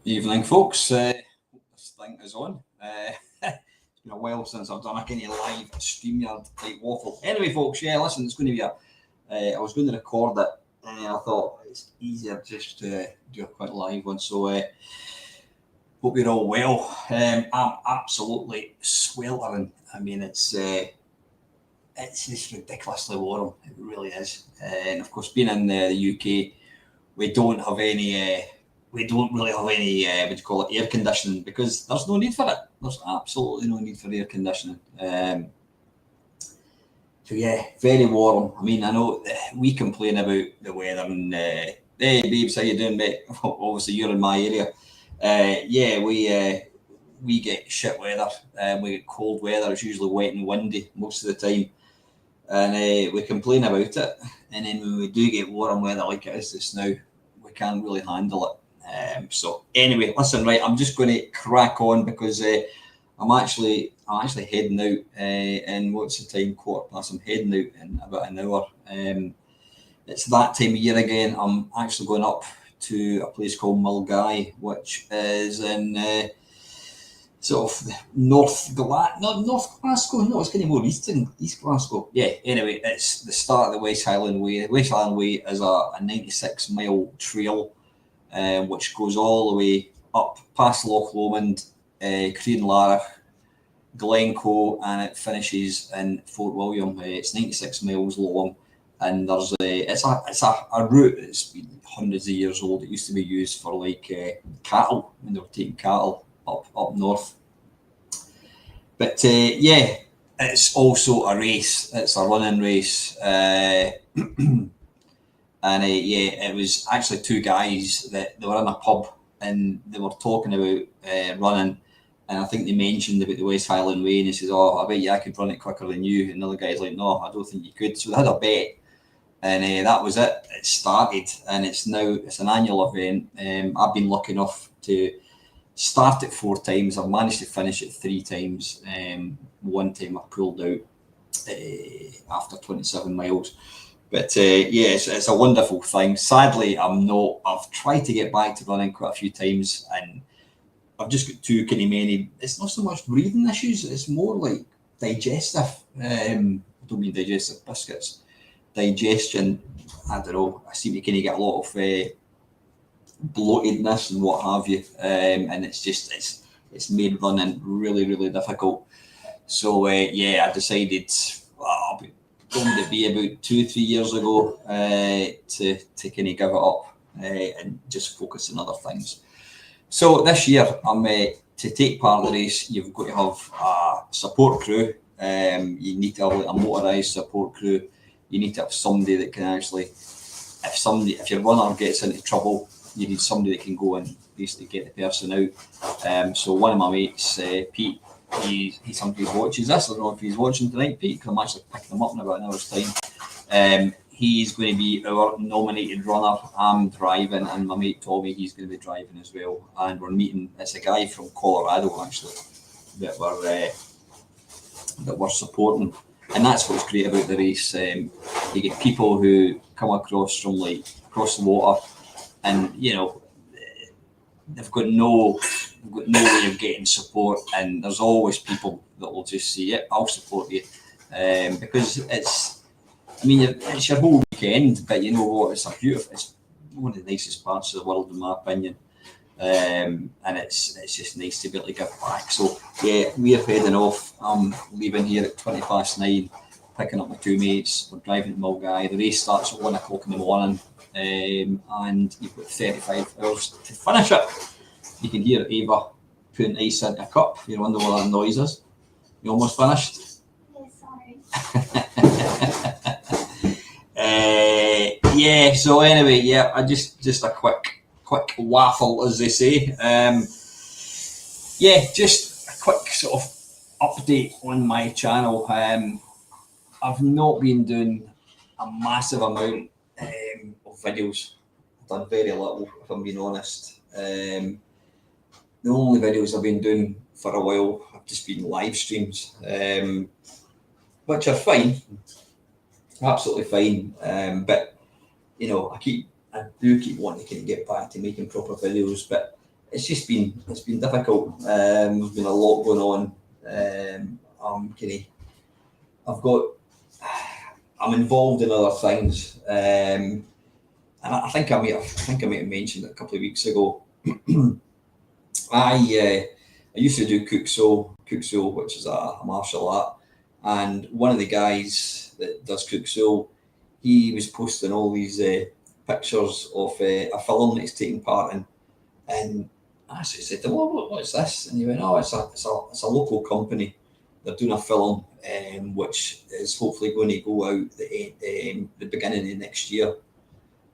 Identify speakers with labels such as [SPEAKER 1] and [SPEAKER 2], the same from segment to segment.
[SPEAKER 1] Evening, folks. This thing is on. It's been a while since I've done a kind of live StreamYard type waffle. Anyway, folks, yeah, listen, it's going to be I was going to record it, and I thought it's easier just to do a quick live one. So, hope you're all well. I'm absolutely sweltering. I mean, it's just ridiculously warm. It really is. And of course, being in the UK, we don't have any. We don't really have any, what do you call it, air conditioning, because there's no need for it. There's absolutely no need for air conditioning. So yeah, very warm. I mean, I know we complain about the weather and hey babes, how you doing, mate? Obviously you're in my area. Yeah, we get shit weather. We get cold weather. It's usually wet and windy most of the time, and we complain about it. And then when we do get warm weather like it is just now, we can't really handle it. So anyway, listen, right, I'm just going to crack on because I'm actually heading out in what's the time, 1:15. I'm heading out in about an hour. It's that time of year again. I'm actually going up to a place called Mulgai, which is in sort of North Glasgow. No, it's kind of more East Glasgow. Yeah. Anyway, it's the start of the West Highland Way. The West Highland Way is a 96-mile trail, which goes all the way up past Loch Lomond, Crianlarich, Glencoe, and it finishes in Fort William. It's 96 miles long, and there's it's a route that's been hundreds of years old. It used to be used for like cattle when they were taking cattle up north. But yeah, it's also a race. It's a running race. And yeah, it was actually two guys that they were in a pub and they were talking about running. And I think they mentioned about the West Highland Way, and he says, "Oh, I bet you I could run it quicker than you." And another guy's like, "No, I don't think you could." So they had a bet, and that was it. It started, and it's an annual event. I've been lucky enough to start it 4 times. I've managed to finish it 3 times. One time I pulled out after 27 miles. But yeah, it's a wonderful thing. Sadly, I'm not. I've tried to get back to running quite a few times, and I've just got too kind of many. It's not so much breathing issues; it's more like digestive. I don't mean digestive biscuits. Digestion. I don't know. I seem to kind of get a lot of bloatedness and what have you, and it's made running really really difficult. So yeah, I decided. Well, going to be about 2-3 years ago to kind of give it up and just focus on other things. So this year, I'm to take part in the race. You've got to have a support crew. You need to have like a motorised support crew. You need to have somebody that can actually, if your runner gets into trouble, you need somebody that can go and basically get the person out. So one of my mates, Pete. He sometimes watches this. I don't know if he's watching tonight, Pete, because I'm actually picking him up in about an hour's time. He's going to be our nominated runner. I'm driving, and my mate Tommy, he's going to be driving as well. And we're meeting. It's a guy from Colorado actually that we're supporting, and that's what's great about the race. You get people who come across the water, and you know they've got no way of getting support, and there's always people that will just say, "Yep, I'll support you," because it's your whole weekend. But you know what? It's one of the nicest parts of the world, in my opinion, and it's just nice to be able to give back. So yeah, we're heading off. I'm leaving here at 9:20, picking up my 2 mates. We're driving to Mulgai. The race starts at 1 o'clock in the morning, and you've got 35 hours to finish it. You can hear Ava putting ice into a cup. You wonder what that noise is. You almost finished? Yeah, sorry. Yeah, so anyway, yeah, I just a quick waffle, as they say. Yeah, just a quick sort of update on my channel. I've not been doing a massive amount of videos. I've done very little, if I'm being honest. The only videos I've been doing for a while have just been live streams, which are fine, absolutely fine. But you know, I do keep wanting to kind of get back to making proper videos. But it's just been difficult. There's been a lot going on. I'm kind of I've got I'm involved in other things, and I might have mentioned it a couple of weeks ago. I used to do Cook Soul, which is a martial art, and one of the guys that does Cook Soul, he was posting all these pictures of a film that he's taking part in, and I said, what's this?" And he went, "Oh, it's a local company. They're doing a film, which is hopefully going to go out the beginning of next year,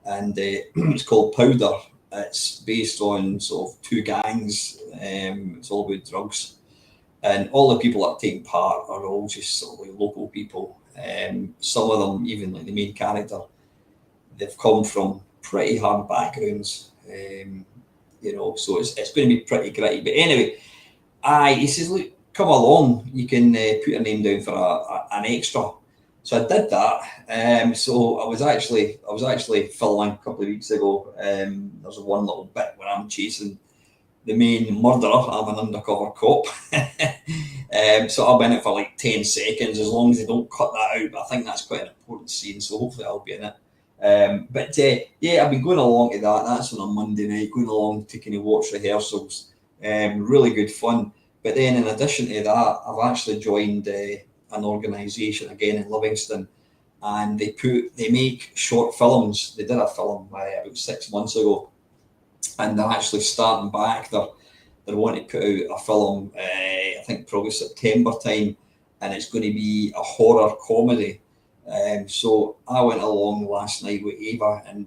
[SPEAKER 1] and it's called Powder. It's based on sort of two gangs. It's all about drugs, and all the people that are taking part are all just sort of like local people. Some of them, even like the main character, they've come from pretty hard backgrounds. So it's going to be pretty gritty. But anyway, he says, "Look, come along. You can put your name down for an extra." So I did that. So I was actually filming a couple of weeks ago. There's one little bit where I'm chasing the main murderer. I'm an undercover cop. So I'll be in it for like 10 seconds, as long as they don't cut that out. But I think that's quite an important scene, so hopefully I'll be in it. Yeah, I've been going along to that. That's on a Monday night, going along to kind of watch rehearsals. Really good fun. But then in addition to that, I've actually joined an organisation again in Livingston, and they make short films. They did a film about 6 months ago, and they're actually starting back. They're wanting to put out a film, I think probably September time, and it's going to be a horror comedy. So I went along last night with Eva, and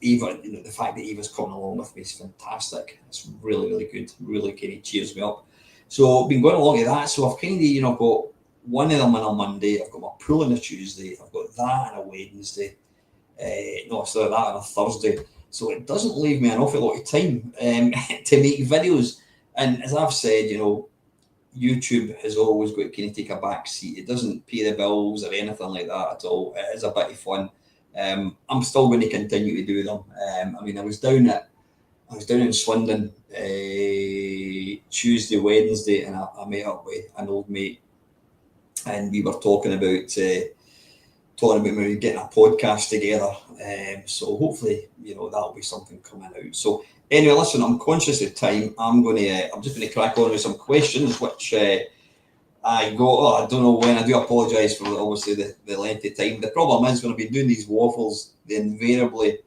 [SPEAKER 1] Eva, the fact that Eva's coming along with me is fantastic. It's really, really good. Really kind of cheers me up. So I've been going along to that. So I've kind of, got one of them on a Monday. I've got my pool on a Tuesday. I've got that on a Wednesday. That on a Thursday. So it doesn't leave me an awful lot of time to make videos. And as I've said, YouTube has always got to kind of take a back seat. It doesn't pay the bills or anything like that at all. It is a bit of fun. I'm still going to continue to do them. I was down in Swindon Tuesday, Wednesday, and I met up with an old mate, and we were talking about maybe getting a podcast together. So hopefully, that'll be something coming out. So anyway, listen, I'm conscious of time. I'm just going to crack on with some questions, which I got. Oh, I don't know when. I do apologise for obviously the length of time. The problem is when I've been doing these waffles, invariably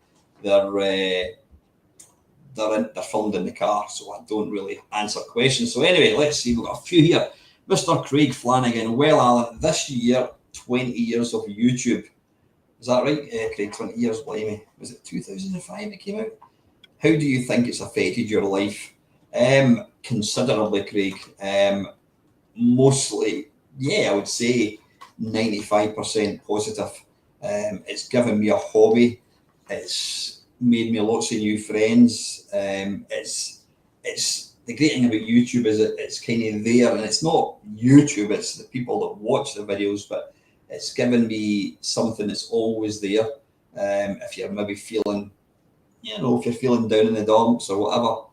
[SPEAKER 1] they're filmed in the car, so I don't really answer questions. So anyway, let's see. We've got a few here. Mr. Craig Flanagan. Well, Alan, this year, 20 years of YouTube. Is that right? Craig, 20 years, blimey. Was it 2005 it came out? How do you think it's affected your life? Considerably, Craig. Mostly, yeah, I would say 95% positive. It's given me a hobby. It's made me lots of new friends. It's the great thing about YouTube is it's kind of there, and it's not YouTube, it's the people that watch the videos, but it's given me something that's always there. If you're maybe feeling, if you're feeling down in the dumps or whatever,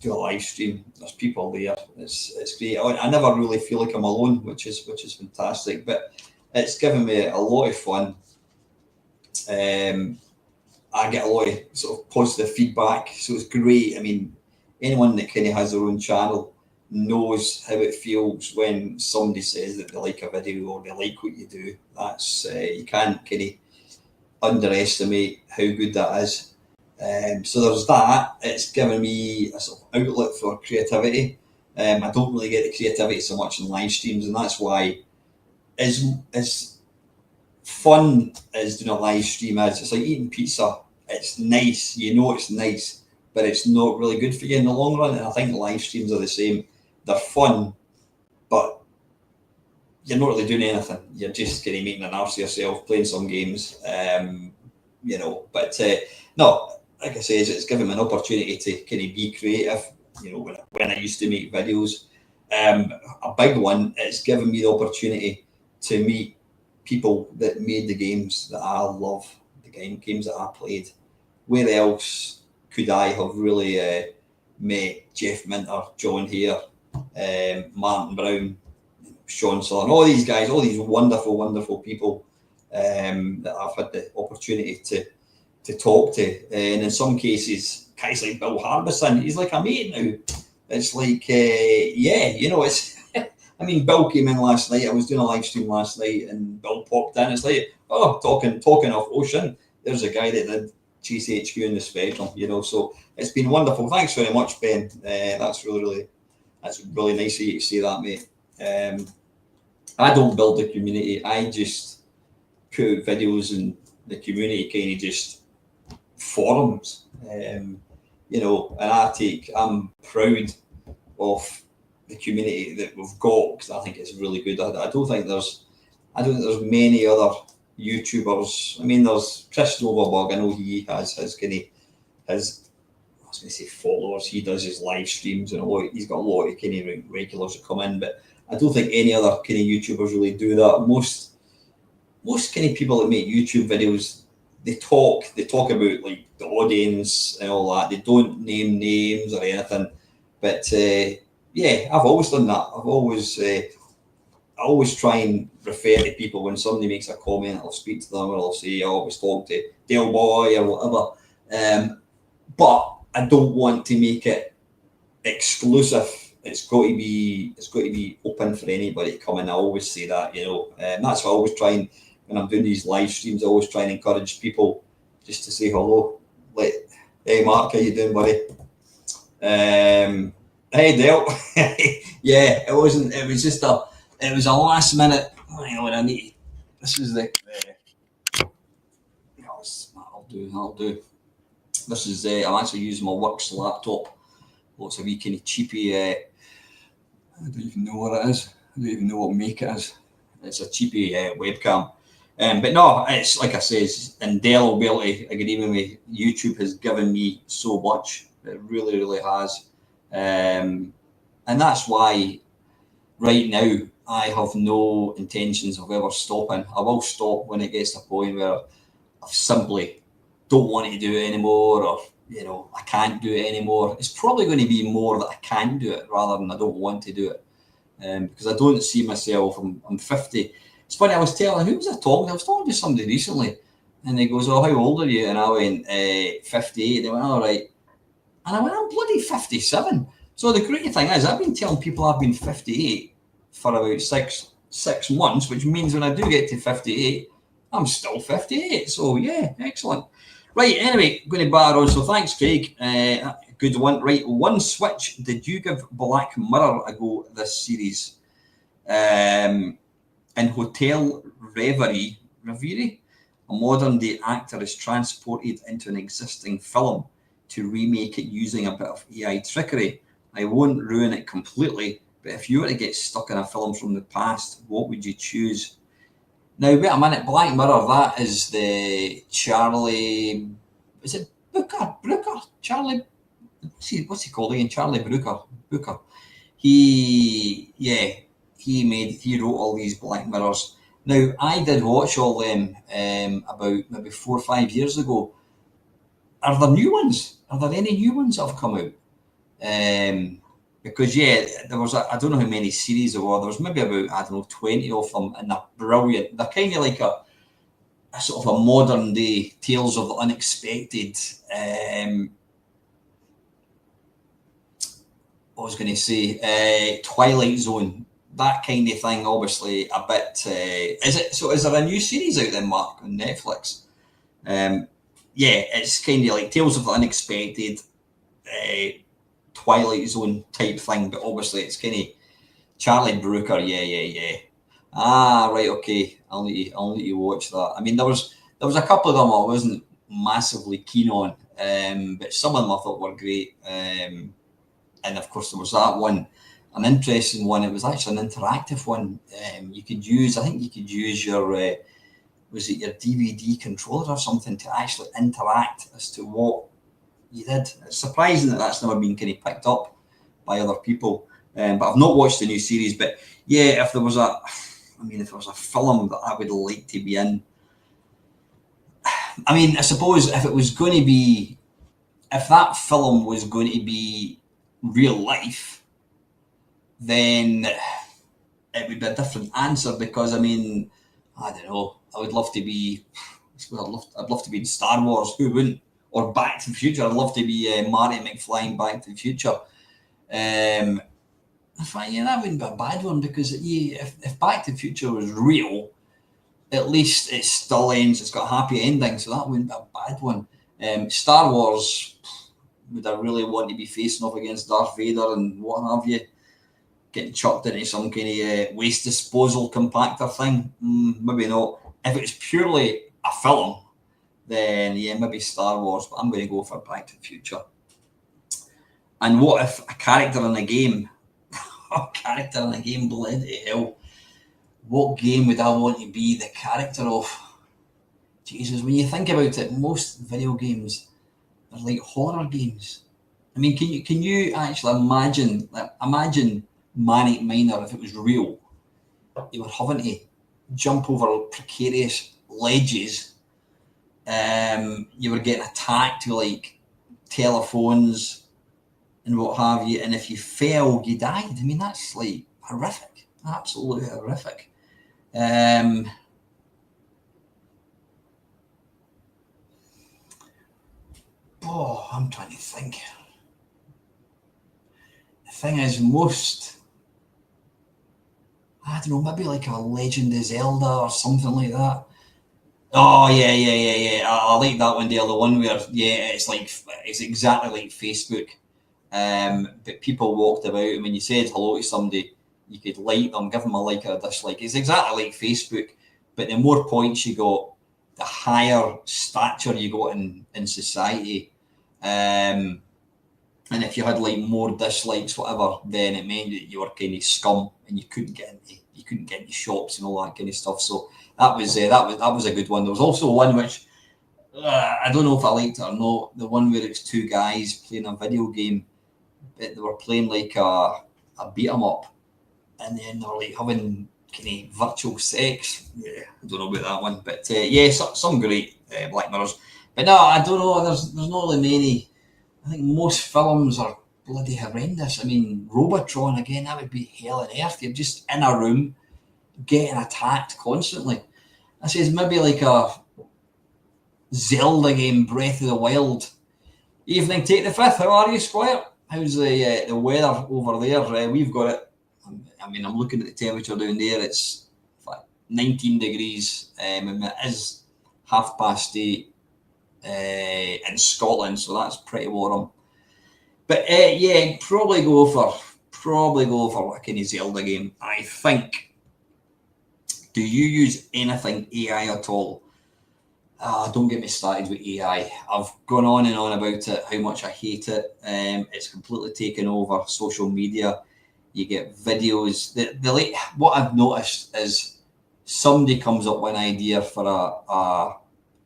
[SPEAKER 1] do a live stream. There's people there. It's great. I never really feel like I'm alone, which is fantastic. But it's given me a lot of fun. I get a lot of sort of positive feedback, so it's great. I mean, anyone that kind of has their own channel knows how it feels when somebody says that they like a video or they like what you do. That's you can't kind of underestimate how good that is. So there's that. It's given me a sort of outlet for creativity. I don't really get the creativity so much in live streams, and that's why as fun as doing a live stream is. It's like eating pizza. It's nice, it's nice, but it's not really good for you in the long run. And I think live streams are the same. They're fun, but you're not really doing anything. You're just kind of making an arse of yourself, playing some games, But no, like I say, it's given me an opportunity to kind of be creative. When I used to make videos, a big one. It's given me the opportunity to meet people that made the games that I love, the games that I played. Where else could I have really met Jeff Minter, John Hare, Martin Brown, Sean Sullivan, all these guys, all these wonderful, wonderful people that I've had the opportunity to talk to. And in some cases, guys like Bill Harbison, he's like a mate now. It's like, it's, I mean, Bill came in last night. I was doing a live stream last night and Bill popped in. It's like, talking of Ocean, there's a guy that did Chase HQ in the Spectrum, so it's been wonderful. Thanks very much, Ben. That's really nice of you to say that, mate. I don't build the community. I just put out videos in the community, kind of just forums, and I'm proud of the community that we've got because I think it's really good. I don't think there's many other YouTubers. I mean, there's Chris Overberg. I know he has his I was going to say followers. He does his live streams and he's got a lot of kind of regulars that come in, but I don't think any other kind of YouTubers really do that. Most kind of people that make YouTube videos, they talk about like the audience and all that. They don't name names or anything, but I've always done that. I always try and refer to people when somebody makes a comment. I'll speak to them, or I'll say I always talk to Dale Boy or whatever. But I don't want to make it exclusive. It's got to be open for anybody to come in. I always say that, and that's why I always try and, when I'm doing these live streams, I always try and encourage people just to say hello. Like, hey Mark, how you doing, buddy? Hey Dale. Yeah, it was a last minute. When I need, this is I'll do. This is I'm actually using my works laptop. Lots of wee kind of cheapy. I don't even know what it is. I don't even know what make it is. It's a cheapy webcam. But no, it's like I says, and Dale will be able to agree with me. YouTube has given me so much. It really, really has. And that's why right now I have no intentions of ever stopping. I will stop when it gets to a point where I simply don't want to do it anymore, or I can't do it anymore. It's probably going to be more that I can't do it rather than I don't want to do it, because I don't see myself. I'm 50. It's funny. I was talking to somebody recently, and he goes, "Oh, how old are you?" And I went, 58. They went, "All right," and I went, "I'm bloody 57." So the great thing is, I've been telling people I've been 58 for about six months, which means when I do get to 58, I'm still 58. So yeah, excellent. Right, anyway, going to bar on. So thanks, Craig. Good one. Right, one switch. Did you give Black Mirror a go this series? In Hotel Reverie, a modern day actor is transported into an existing film to remake it using a bit of AI trickery. I won't ruin it completely, but if you were to get stuck in a film from the past, what would you choose? Now, wait a minute, Black Mirror, that is the Charlie... Is it Brooker? Charlie... What's he called again? Charlie Brooker. He wrote all these Black Mirrors. Now, I did watch all them about maybe 4 or 5 years ago. Are there new ones? Are there any new ones that have come out? Because there was I don't know how many series there were. There was maybe about 20 of them, and they're brilliant. They're kind of like a sort of a modern day Tales of the Unexpected. What was going to say, Twilight Zone, that kind of thing. Obviously, a bit. Is there a new series out there, Mark, on Netflix? It's kind of like Tales of the Unexpected. Twilight Zone type thing, but obviously it's kind of Charlie Brooker. Yeah. Ah, right, okay. I'll let you watch that. I mean, there was a couple of them I wasn't massively keen on, but some of them I thought were great. And of course there was that one, an interesting one. It was actually an interactive one. You could use your was it your DVD controller or something to actually interact as to what you did. It's surprising that that's never been kind of picked up by other people. But I've not watched the new series. But yeah, if there was a film that I would like to be in, I mean, I suppose if that film was going to be real life, then it would be a different answer, because I mean, I don't know, I would love to be, I'd love to be in Star Wars, who wouldn't? Or Back to the Future, I'd love to be Marty McFly in Back to the Future. I find, yeah, that wouldn't be a bad one, because if Back to the Future was real, at least it still ends, it's got a happy ending, so that wouldn't be a bad one. Star Wars, would I really want to be facing off against Darth Vader and what have you? Getting chucked into some kind of waste disposal compactor thing? Maybe not. If it was purely a film, then yeah, maybe Star Wars, but I'm going to go for Back to the Future. And what if a character in a game, bloody hell, what game would I want to be the character of? Jesus, when you think about it, most video games are like horror games. I mean, can you actually imagine Manic Miner if it was real? You were having to jump over precarious ledges. You were getting attacked with like telephones and what have you, and if you fell, you died. I mean, that's like horrific, absolutely horrific. I'm trying to think. The thing is, I don't know, maybe like a Legend of Zelda or something like that. Oh yeah. I like that one there. The one where it's exactly like Facebook. But people walked about, and when you said hello to somebody, you could like them, give them a like or a dislike. It's exactly like Facebook, but the more points you got, the higher stature you got in society. And if you had like more dislikes, whatever, then it meant that you were kind of scum and you couldn't get into shops and all that kind of stuff. So that was a good one. There was also one which I don't know if I liked it or not. The one where it's two guys playing a video game, but they were playing like a beat 'em up, and then they were like having kind of virtual sex. Yeah, I don't know about that one, but yeah, some great Black Mirrors. But no, I don't know. There's not really many. I think most films are bloody horrendous. I mean, Robotron again, that would be hell on earth. You're just in a room getting attacked constantly. I says maybe like a Zelda game, Breath of the Wild. Evening, take the fifth. How are you, Squire? How's the weather over there? We've got it. I mean, I'm looking at the temperature down there. It's 19 degrees, and it is 8:30 in Scotland, so that's pretty warm. But yeah, probably go for a kind of Zelda game, I think. Do you use anything AI at all? Don't get me started with AI. I've gone on and on about it, how much I hate it. It's completely taken over social media. You get videos. What I've noticed is somebody comes up with an idea for a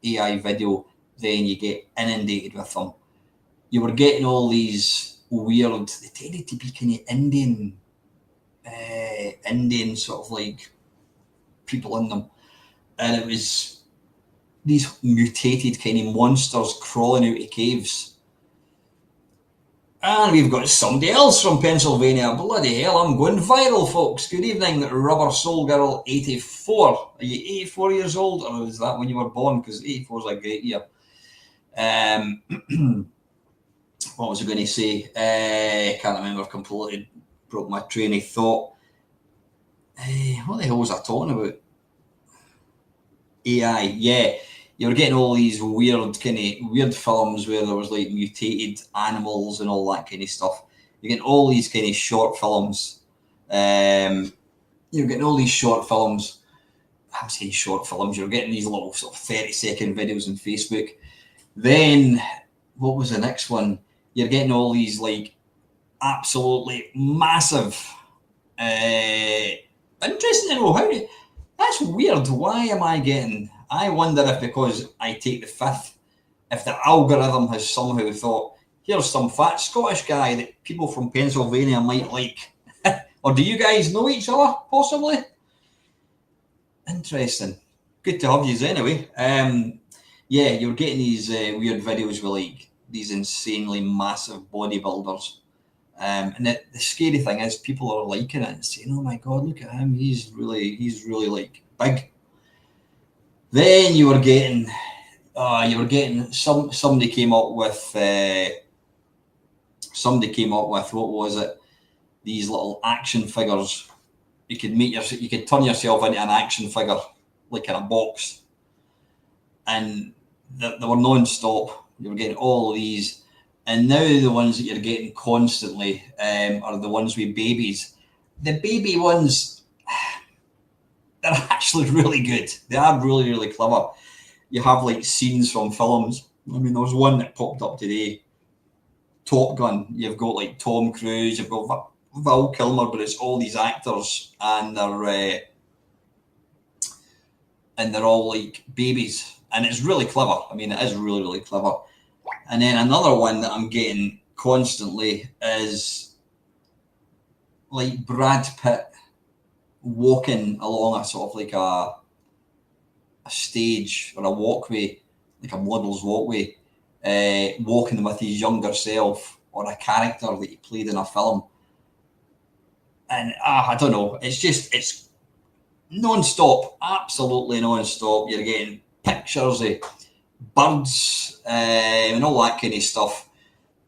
[SPEAKER 1] AI video, then you get inundated with them. You were getting all these weird, they tended to be kind of Indian sort of like people in them. And it was these mutated kind of monsters crawling out of caves. And we've got somebody else from Pennsylvania. Bloody hell, I'm going viral, folks. Good evening, Rubber Soul Girl 84. Are you 84 years old, or is that when you were born? Because 84 is a great year. What was I going to say? Can't remember. Completely broke my train of thought. What the hell was I talking about? AI. Yeah, you were getting all these weird films where there was like mutated animals and all that kind of stuff. You're getting all these kind of short films. I'm saying short films. You're getting these little sort of 30-second videos on Facebook. Then what was the next one? You're getting all these like absolutely massive. Interesting to know that's weird. Why am I getting? I wonder if because I take the fifth, if the algorithm has somehow thought, here's some fat Scottish guy that people from Pennsylvania might like. Or do you guys know each other, possibly? Interesting. Good to have you anyway. Yeah, you're getting these weird videos with like these insanely massive bodybuilders And the scary thing is people are liking it and saying, "Oh my God, look at him! He's really like big." Then you were getting somebody came up with what was it? These little action figures. You could turn yourself into an action figure, like in a box, and they were non-stop. You were getting all of these, and now the ones that you're getting constantly are the ones with babies. The baby ones, they're actually really good. They are really, really clever. You have like scenes from films. I mean, there was one that popped up today, Top Gun. You've got like Tom Cruise, you've got Val Kilmer, but it's all these actors, and they're all like babies, and it's really clever. I mean, it is really, really clever. And then another one that I'm getting constantly is like Brad Pitt walking along a sort of like a stage or a walkway, like a model's walkway, walking with his younger self or a character that he played in a film. And I don't know, it's non-stop, absolutely non-stop. You're getting pictures of birds and all that kind of stuff.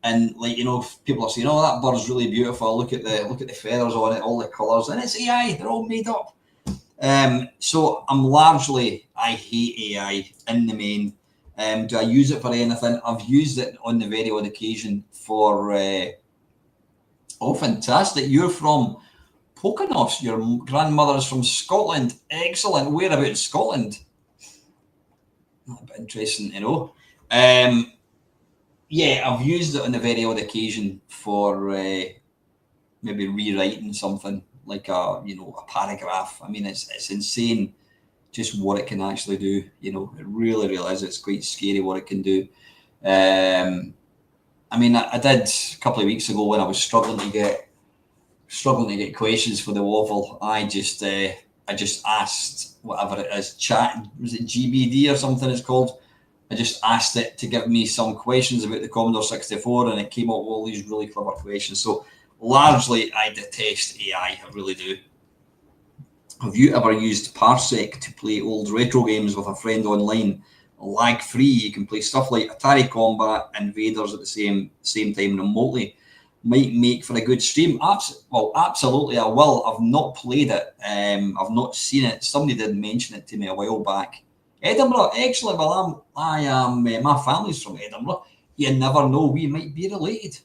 [SPEAKER 1] And like, people are saying, "Oh, that bird's really beautiful. Look at the feathers on it, all the colours." And it's AI, they're all made up. So I hate AI in the main. Do I use it for anything? I've used it on the very odd occasion for oh, fantastic. You're from Poconos. Your grandmother is from Scotland. Excellent. Where about in Scotland? A bit interesting to know. Yeah, I've used it on a very odd occasion for maybe rewriting something like a paragraph. I mean, it's insane just what it can actually do. It really, really is. It's quite scary what it can do. I mean, I did a couple of weeks ago when I was struggling to get questions for the waffle. I just asked whatever it is, chat, was it GBD or something it's called? I just asked it to give me some questions about the Commodore 64, and it came up with all these really clever questions. So largely, I detest AI. I really do. Have you ever used Parsec to play old retro games with a friend online? Lag-free, you can play stuff like Atari Combat and Invaders at the same time remotely. Might make for a good stream. Absolutely, I will. I've not played it. I've not seen it. Somebody did mention it to me a while back. Edinburgh, excellent. Well, I am. My family's from Edinburgh. You never know. We might be related.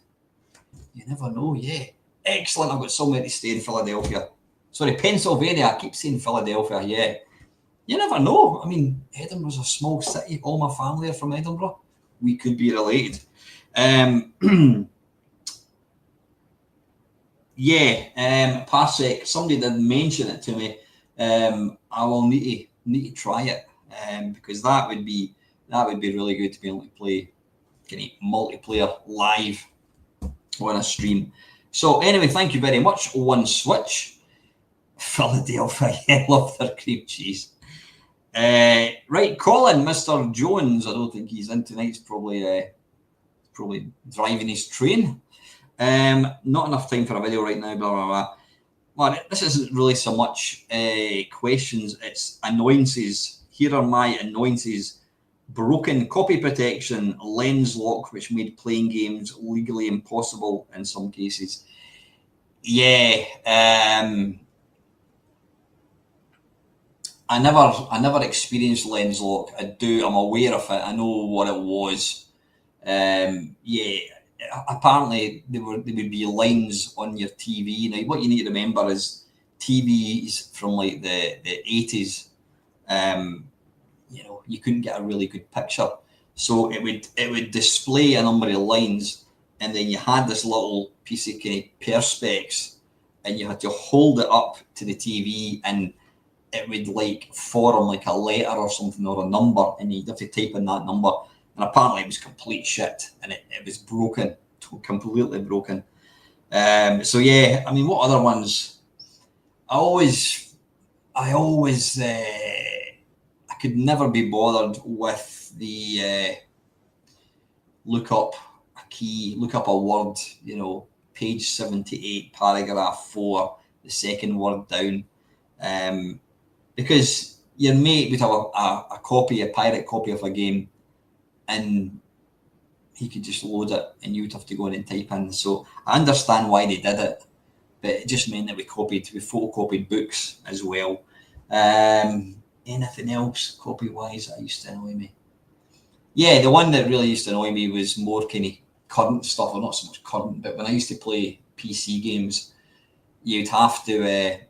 [SPEAKER 1] You never know. Yeah, excellent. I've got somewhere to stay in Philadelphia. Sorry, Pennsylvania. I keep saying Philadelphia. Yeah, you never know. I mean, Edinburgh's a small city. All my family are from Edinburgh. We could be related. Yeah, Parsec. Somebody did mention it to me. I will need to try it, because that would be really good to be able to play kind of multiplayer live on a stream. So anyway, thank you very much. One Switch, Philadelphia. I love their cream cheese. Right, Colin, Mr. Jones. I don't think he's in tonight. He's probably driving his train. Not enough time for a video right now, blah, blah, blah. Well, this isn't really so much questions, it's annoyances. Here are my annoyances. Broken copy protection, lens lock, which made playing games legally impossible in some cases. Yeah, I never experienced lens lock. I'm aware of it. I know what it was. Yeah. Apparently there would be lines on your TV. Now, what you need to remember is TVs from like the 80s. You couldn't get a really good picture, so it would display a number of lines, and then you had this little piece of kind of perspex, and you had to hold it up to the TV, and it would like form like a letter or something or a number, and you'd have to type in that number. And apparently it was complete shit, and it was broken, completely broken. So yeah, I mean, what other ones? I could never be bothered with the look up a key, look up a word, page 78, paragraph 4, the second word down. Because your mate would have a copy, a pirate copy of a game, and he could just load it and you would have to go in and type in. So I understand why they did it, but it just meant that we photocopied books as well. Anything else copy-wise that used to annoy me? Yeah, the one that really used to annoy me was more kind of current stuff, or not so much current, but when I used to play PC games, you'd have, in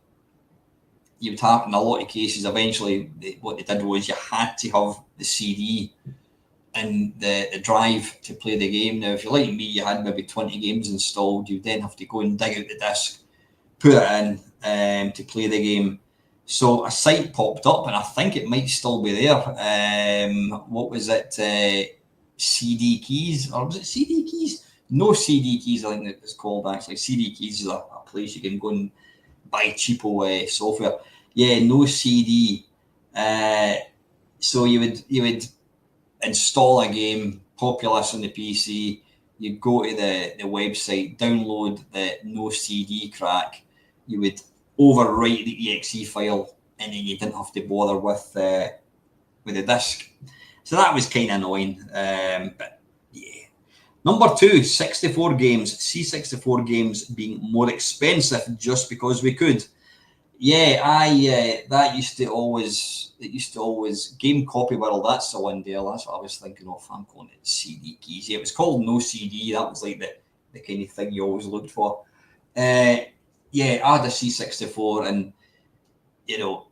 [SPEAKER 1] a lot of cases, eventually what they did was you had to have the CD and the drive to play the game. Now, if you're like me, you had maybe 20 games installed, you then have to go and dig out the disc, put it in to play the game. So a site popped up, and I think it might still be there. What was it? CD Keys, or was it CD Keys? No, CD Keys, I think it's called actually. CD Keys is a place you can go and buy cheapo software. Yeah, no CD. So you would install a game, Populous on the PC. You'd go to the website, download the no CD crack. You would overwrite the exe file, and then you didn't have to bother with the disc. So that was kind of annoying. But yeah. Number 2, 64 games. C64 games being more expensive just because we could. Yeah, that used to always Game Copy World. That's the one there. That's what I was thinking of. I'm calling it CD Keys. Yeah, it was called No CD. That was like the kind of thing you always looked for. Yeah, I had a C64, and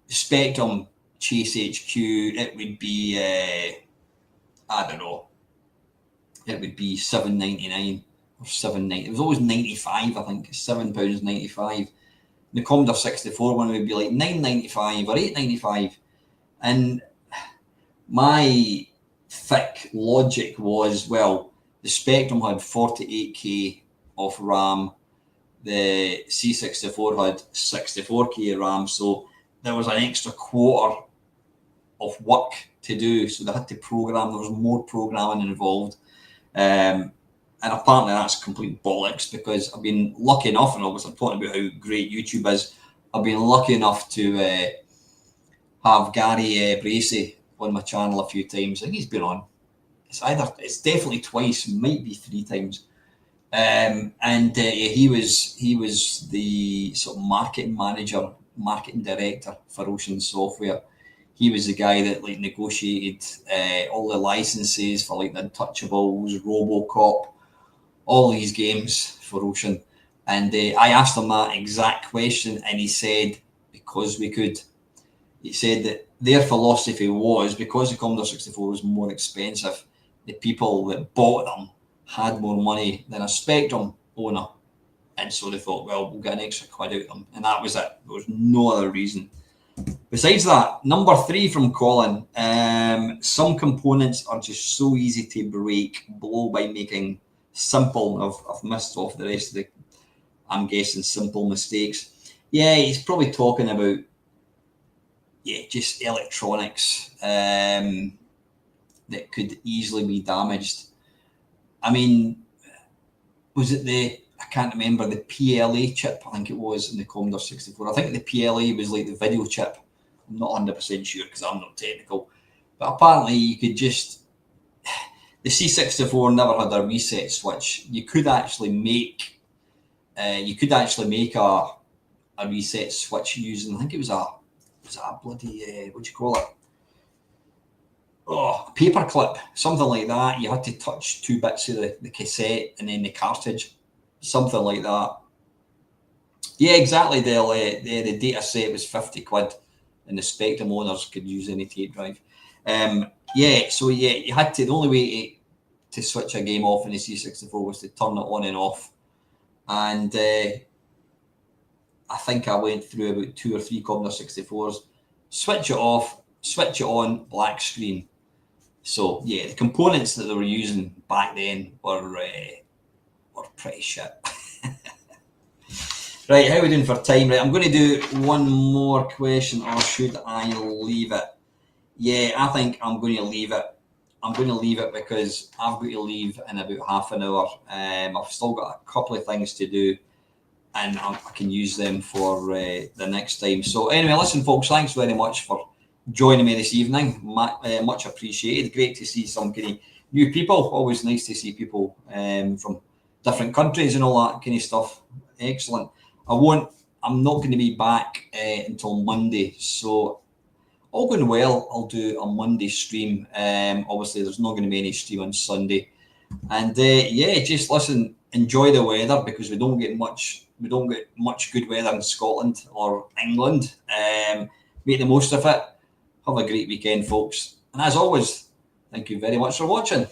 [SPEAKER 1] Spectrum Chase HQ. It would be I don't know. It would be £7.99 or £7.90. It was always 95. I think £7.95. The Commodore 64 one would be like £9.95 or £8.95, and my thick logic was, well, the Spectrum had 48k of RAM, the C64 had 64k of RAM, so there was an extra quarter of work to do. So they had to program. There was more programming involved. And apparently that's complete bollocks, because I've been lucky enough, and obviously I'm talking about how great YouTube is, I've been lucky enough to have Gary Bracey on my channel a few times. I think he's been on. It's definitely twice, might be 3 times. He was the sort of marketing director for Ocean Software. He was the guy that negotiated all the licenses for the Untouchables, RoboCop, all these games for Ocean. And I asked him that exact question, and he said, because we could. He said that their philosophy was, because the Commodore 64 was more expensive, the people that bought them had more money than a Spectrum owner. And so they thought, well, we'll get an extra quid out of them. And that was it. There was no other reason. Besides that, number 3 from Colin. Some components are just so easy to blow by making simple. I've missed off the rest of the, I'm guessing, simple mistakes. Yeah, he's probably talking about, just electronics that could easily be damaged. I mean, was it I can't remember, the PLA chip, I think it was, in the Commodore 64. I think the PLA was like the video chip. I'm not 100% sure because I'm not technical. But apparently you could just... The C64 never had a reset switch. You could actually make a reset switch using, I think it was a bloody, what do you call it? A paper clip, something like that. You had to touch 2 bits of the cassette and then the cartridge. Something like that. Yeah, exactly. The data set was 50 quid, and the Spectrum owners could use any tape drive. You had to. The only way to switch a game off in the C64 was to turn it on and off. And I think I went through about 2 or 3 Commodore 64s. Switch it off, switch it on, black screen. So yeah, the components that they were using back then were pretty shit. Right, how are we doing for time? Right, I'm going to do one more question, or should I leave it? Yeah, I think I'm going to leave it. I'm going to leave it because I've got to leave in about half an hour. I've still got a couple of things to do, and I can use them for the next time. So anyway, listen, folks, thanks very much for joining me this evening. Much appreciated. Great to see some kind of new people. Always nice to see people from different countries and all that kind of stuff. Excellent. I'm not going to be back until Monday, so all going well, I'll do a Monday stream. Obviously, there's not going to be any stream on Sunday, and yeah, just listen, enjoy the weather because we don't get much good weather in Scotland or England. Make the most of it. Have a great weekend, folks, and as always, thank you very much for watching.